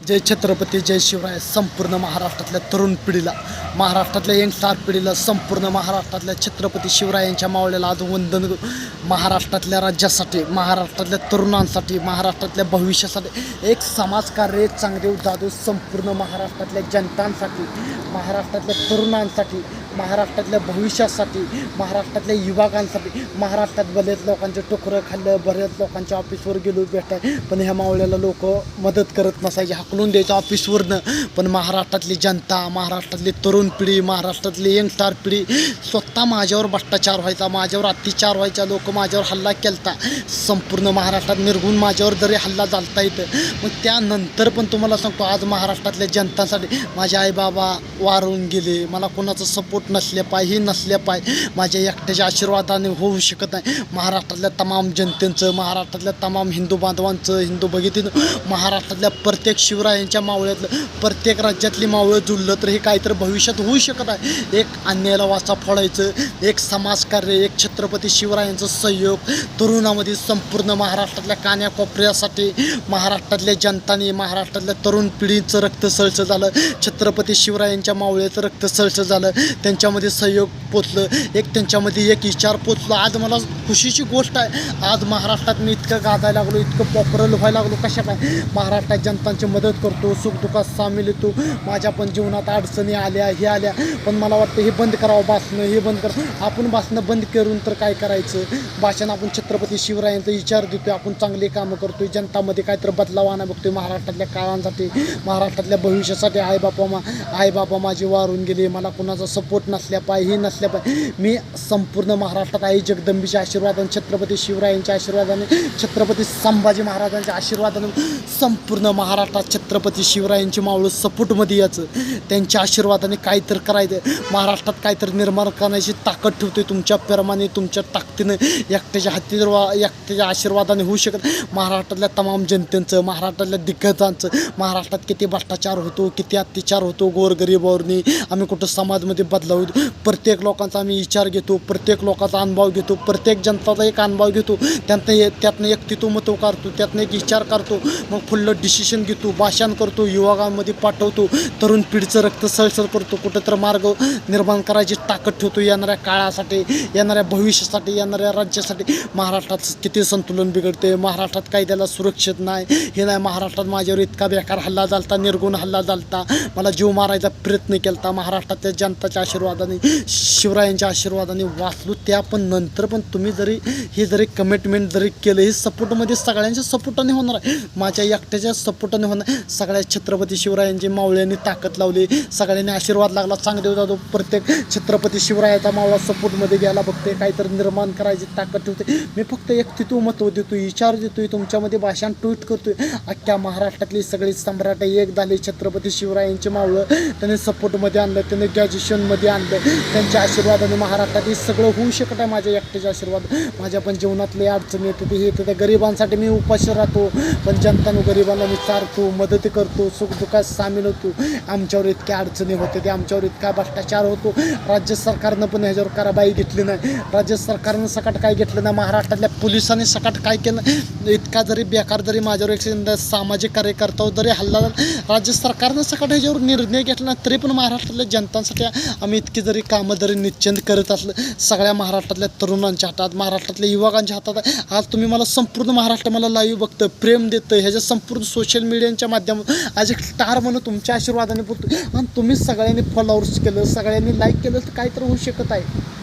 जय छत्रपती जय शिवराय संपूर्ण महाराष्ट्रातल्या तरुण पिढीला, महाराष्ट्रातल्या यंगस्टार पिढीला, संपूर्ण महाराष्ट्रातल्या छत्रपती शिवरायांच्या मावळ्याला आज वंदन. महाराष्ट्रातल्या राज्यासाठी, महाराष्ट्रातल्या तरुणांसाठी, महाराष्ट्रातल्या भविष्यासाठी एक समाजकार्य चांगदेव जाधव संपूर्ण महाराष्ट्रातल्या जनतांसाठी, महाराष्ट्रातल्या तरुणांसाठी, महाराष्ट्रातल्या भविष्यासाठी, महाराष्ट्रातल्या युवकांसाठी. महाराष्ट्रात बरेच लोकांचे टोकरं खाल्लं, बरेच लोकांच्या ऑफिसवर गेलो भेटाय, पण ह्या मावळ्याला लोक मदत करत नसायचे, हाकलून द्यायचं ऑफिसवरनं. पण महाराष्ट्रातली जनता, महाराष्ट्रातली तरुण पिढी, महाराष्ट्रातली यंगस्टार पिढी स्वतः माझ्यावर भ्रष्टाचार व्हायचा, माझ्यावर अत्याचार व्हायचा, लोक माझ्यावर हल्ला केलता, संपूर्ण महाराष्ट्रात निर्गुण माझ्यावर जरी हल्ला झालता इथं, मग त्यानंतर पण तुम्हाला सांगतो आज महाराष्ट्रातल्या जनतांसाठी माझे आईबाबा वारून गेले. मला कोणाचं सपोर्ट नसल्या पाय, ही नसल्या पाय, माझ्या एकट्याच्या आशीर्वादाने होऊ शकत नाही. महाराष्ट्रातल्या तमाम जनतेचं, महाराष्ट्रातल्या तमाम हिंदू बांधवांचं, हिंदू भगिनीनं, महाराष्ट्रातल्या प्रत्येक शिवरायांच्या मावळ्यातलं, प्रत्येक राज्यातली मावळं जुळलं तर हे काहीतरी भविष्यात होऊ शकत आहे. एक अन्यायाला वाचा फोडायचं, एक समाजकार्य, एक छत्रपती शिवरायांचं सहयोग तरुणामध्ये संपूर्ण महाराष्ट्रातल्या कान्याकोपऱ्यासाठी महाराष्ट्रातल्या जनताने, महाराष्ट्रातल्या तरुण पिढीचं रक्त सळसळ झालं, छत्रपती शिवरायांच्या मावळ्याचं रक्त सळसळ झालं, त्यांच्यामध्ये सहयोग पोचलं, एक त्यांच्यामध्ये एक विचार पोचलो. आज मला खुशीची गोष्ट आहे, आज महाराष्ट्रात मी इतकं गाजायला लागलो, इतकं पॉप्युलर व्हायला लागलो. कशा काय? महाराष्ट्रात जनतांची मदत करतो, सुखदुःखात सामील येतो. माझ्या पण जीवनात अडचणी आल्या, हे आल्या, पण मला वाटतं हे बंद करावं भाषणं, हे बंद करावं. आपण भाषणं बंद करून तर काय करायचं? भाषण आपण छत्रपती शिवरायांचा विचार देतोय, आपण चांगली कामं करतोय, जनतामध्ये काहीतरी बदलाव आणा बघतोय, महाराष्ट्रातल्या काळांसाठी, महाराष्ट्रातल्या भविष्यासाठी. आईबापा माझे वारून गेले, मला कुणाचा सपोर्ट नसल्या पाय, ही नसल्या पाय. मी संपूर्ण महाराष्ट्रात आई जगदंबीच्या आशीर्वादाने, छत्रपती शिवरायांच्या आशीर्वादाने, छत्रपती संभाजी महाराजांच्या आशीर्वादाने संपूर्ण महाराष्ट्रात छत्रपती शिवरायांची मावळं सपोर्टमध्ये यायचं, त्यांच्या आशीर्वादाने काहीतरी करायचं, महाराष्ट्रात काहीतरी निर्माण करण्याची ताकद ठेवते. तुमच्या प्रमाणे, तुमच्या ताकदीनं, एकट्याच्या एकट्याच्या आशीर्वादाने होऊ शकत. महाराष्ट्रातल्या तमाम जनतेचं, महाराष्ट्रातल्या दिग्गजांचं, महाराष्ट्रात किती भ्रष्टाचार होतो, किती अत्याचार होतो गोरगरीबावरनी, आम्ही कुठं समाजमध्ये बदलाव, प्रत्येक लोकांचा आम्ही विचार घेतो, प्रत्येक लोकांचा अनुभव घेतो, प्रत्येक जनताचा एक अनुभव घेतो, त्यातनं एक तितोमतो काढतो, त्यातनं एक विचार करतो, मग फुल्लं डिसिशन घेतो, भाषण करतो, युवकांमध्ये पाठवतो, तरुण पिढीचं रक्त सळसळ करतो, कुठंतरी मार्ग निर्माण करायची ताकद ठेवतो. येणाऱ्या काळासाठी, येणाऱ्या भविष्यासाठी, येणाऱ्या राज्यासाठी. महाराष्ट्रात किती संतुलन बिघडते, महाराष्ट्रात कायद्याला सुरक्षित नाही, हे नाही. महाराष्ट्रात माझ्यावर इतका बेकार हल्ला झालता, निर्गुण हल्ला झालता, मला जीव मारायचा प्रयत्न केला, महाराष्ट्रातल्या जनताच्या आशीर्वादाने, शिवरायांच्या आशीर्वादाने वाचलो. त्या पण नंतर पण तुम्ही जरी कमिटमेंट जरी केलं, हे सपोर्टमध्ये सगळ्यांच्या सपोर्टाने होणार आहे, माझ्या एकट्याच्या सपोर्टाने होणार. सगळ्या छत्रपती शिवरायांची मावळ्यांनी ताकद लावली, सगळ्यांनी आशीर्वाद लागला. चांगदेव जाधव प्रत्येक छत्रपती शिवरायाचा मावळा सपोर्टमध्ये घ्यायला बघते, काहीतरी निर्माण करायची ताकद ठेवते. मी फक्त एक तिथं महत्त्व देतोय, विचार देतोय, तुमच्यामध्ये भाषण ट्विट करतोय. अख्ख्या महाराष्ट्रातली सगळी सम्राट एक झाले, छत्रपती शिवरायांचे मावळं त्यांनी सपोर्टमध्ये आणलं, त्यांनी ग्रॅज्युएशनमध्ये आणलं, त्यांच्या आशीर्वादाने महाराष्ट्रात हे सगळं होऊ शकत आहे. माझ्या एकट्याच्या आशीर्वाद, माझ्या पण जीवनातले अडचणी येते, हे येतं, त्या गरिबांसाठी मी उपाशी राहतो, पण जनतानं गरिबांना विचारतो, मदत करतो, सुखदुःखात सामील होतो. आमच्यावर इतक्या अडचणी होते, ते आमच्यावर इतका भ्रष्टाचार होतो, राज्य सरकारनं पण ह्याच्यावर कारवाई घेतली नाही, राज्य सरकारनं सकाट काय घेतलं नाही, महाराष्ट्रातल्या पोलिसांनी सकाट काय केलं, इतका जरी बेकार जरी माझ्यावर एक सामाजिक कार्यकर्ता जरी हल्ला झाला, राज्य सरकारनं सकाट ह्याच्यावर निर्णय घेतला नाही, तरी पण महाराष्ट्रातल्या जनतांसाठी आम्ही इतकी जरी कामं जरी निश्चिंत करत असलं, सगळ्या महाराष्ट्रातल्या तरुणांच्या हातात, महाराष्ट्रातल्या युवकांच्या हातात. आज तुम्ही मला संपूर्ण महाराष्ट्र मला लाईव्ह बघतं, प्रेम देतं, ह्याच्या संपूर्ण सोशल मीडियाच्या माध्यमातून आज एक स्टार म्हणून तुमच्या आशीर्वादाने बोलतो. आणि तुम्ही सगळ्यांनी फॉलोअर्स केलं, सगळ्यांनी लाईक केलं तर काय तर होऊ शकत आहे.